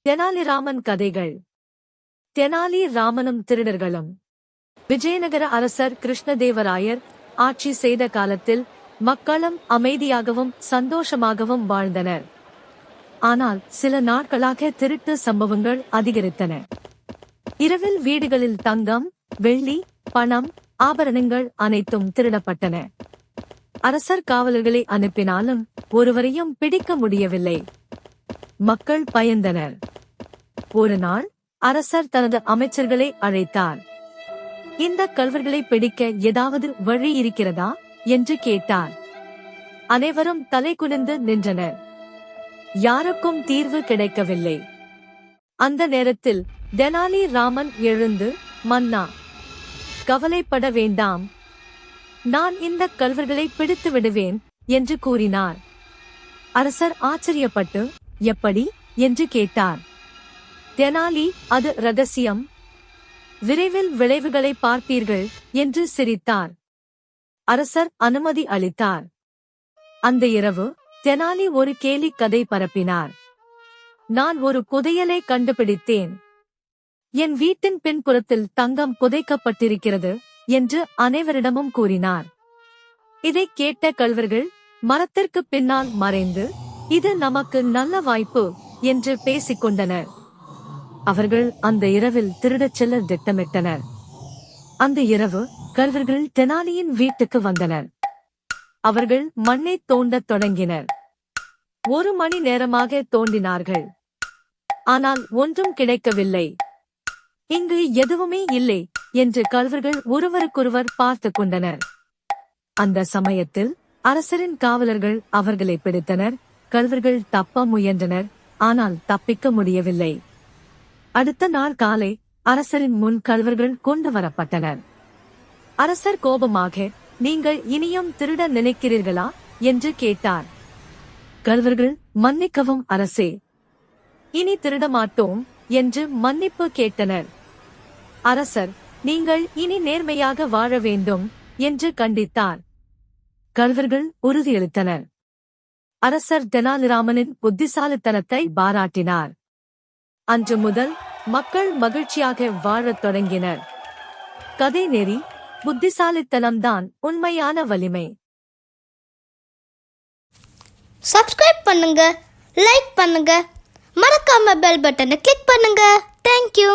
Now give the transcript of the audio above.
தெனாலிராமன் கதைகள். தெனாலி ராமனும் திருடர்களும். விஜயநகர அரசர் கிருஷ்ணதேவராயர் ஆட்சி செய்த காலத்தில் மக்களும் அமைதியாகவும் சந்தோஷமாகவும் வாழ்ந்தனர். ஆனால் சில நாட்களாக திருட்டு சம்பவங்கள் அதிகரித்தன. இரவில் வீடுகளில் தங்கம், வெள்ளி, பணம், ஆபரணங்கள் அனைத்தும் திருடப்பட்டன. அரசர் காவலர்களை அனுப்பினாலும் ஒருவரையும் பிடிக்க முடியவில்லை. மக்கள் பயந்தனர். ஒரு நாள் அரசர் தனது அமைச்சர்களை அழைத்தார். இந்த கள்வர்களை பிடிக்க ஏதாவது வழி இருக்கிறதா என்று கேட்டார். அனைவரும் தலை குனிந்து நின்றனர். யாருக்கும் தீர்வு கிடைக்கவில்லை. அந்த நேரத்தில் தெனாலி ராமன் எழுந்து, மன்னா, கவலைப்பட வேண்டாம், நான் இந்த கள்வர்களை பிடித்து விடுவேன் என்று கூறினார். அரசர் ஆச்சரியப்பட்டு, எப்படி என்று கேட்டார். தெனாலி, அது ரகசியம், விரைவில் விளைவுகளை பார்ப்பீர்கள் என்று சிரித்தார். அரசர் அனுமதி அளித்தார். அந்த இரவு தெனாலி ஒரு கேலி கதை பரப்பினார். நான் ஒரு புதையலை கண்டுபிடித்தேன். என் வீட்டின் பின்புறத்தில் தங்கம் புதைக்கப்பட்டிருக்கிறது என்று அனைவரிடமும் கூறினார். இதைக் கேட்ட கள்வர்கள் மரத்திற்கு பின்னால் மறைந்து, இது நமக்கு நல்ல வாய்ப்பு என்று பேசிக்கொண்டனர். அவர்கள் அந்த இரவில் திருடச் செல்ல திட்டமிட்டனர். அந்த இரவு கள்வர்கள் தெனாலியின் வீட்டுக்கு வந்தனர். அவர்கள் மண்ணை தோண்டத் தொடங்கினர். 1 மணி நேரமாக தோண்டினார்கள். ஆனால் ஒன்றும் கிடைக்கவில்லை. இங்கு எதுவுமே இல்லை என்று கள்வர்கள் ஒருவருக்கொருவர் பார்த்து கொண்டனர். அந்த சமயத்தில் அரசரின் காவலர்கள் அவர்களை பிடித்தனர். கள்வர்கள் தப்ப முயன்றனர். ஆனால் தப்பிக்க முடியவில்லை. அடுத்த நாள் காலை அரசரின் முன் கள்வர்கள் கொண்டு வரப்பட்டனர். அரசர் கோபமாக, நீங்கள் இனியும் திருட நினைக்கிறீர்களா என்று கேட்டார். கள்வர்கள், மன்னிக்கவும் அரசே, இனி திருட மாட்டோம் என்று மன்னிப்பு கேட்டனர். அரசர், நீங்கள் இனி நேர்மையாக வாழ வேண்டும் என்று கண்டித்தார். கள்வர்கள் உறுதியளித்தனர். அரசர் தெனாலிராமனின் புத்திசாலித்தனத்தை பாராட்டினார். அன்று முதல் மக்கள் மகிழ்ச்சியாக வாழத் தொடங்கினர். கதை நெறி, புத்திசாலித்தனம்தான் உண்மையான வலிமை. சப்ஸ்கிரைப் பண்ணுங்க, லைக் பண்ணுங்க, மறக்காம பெல் பட்டனை கிளிக் பண்ணுங்க. தேங்க்யூ.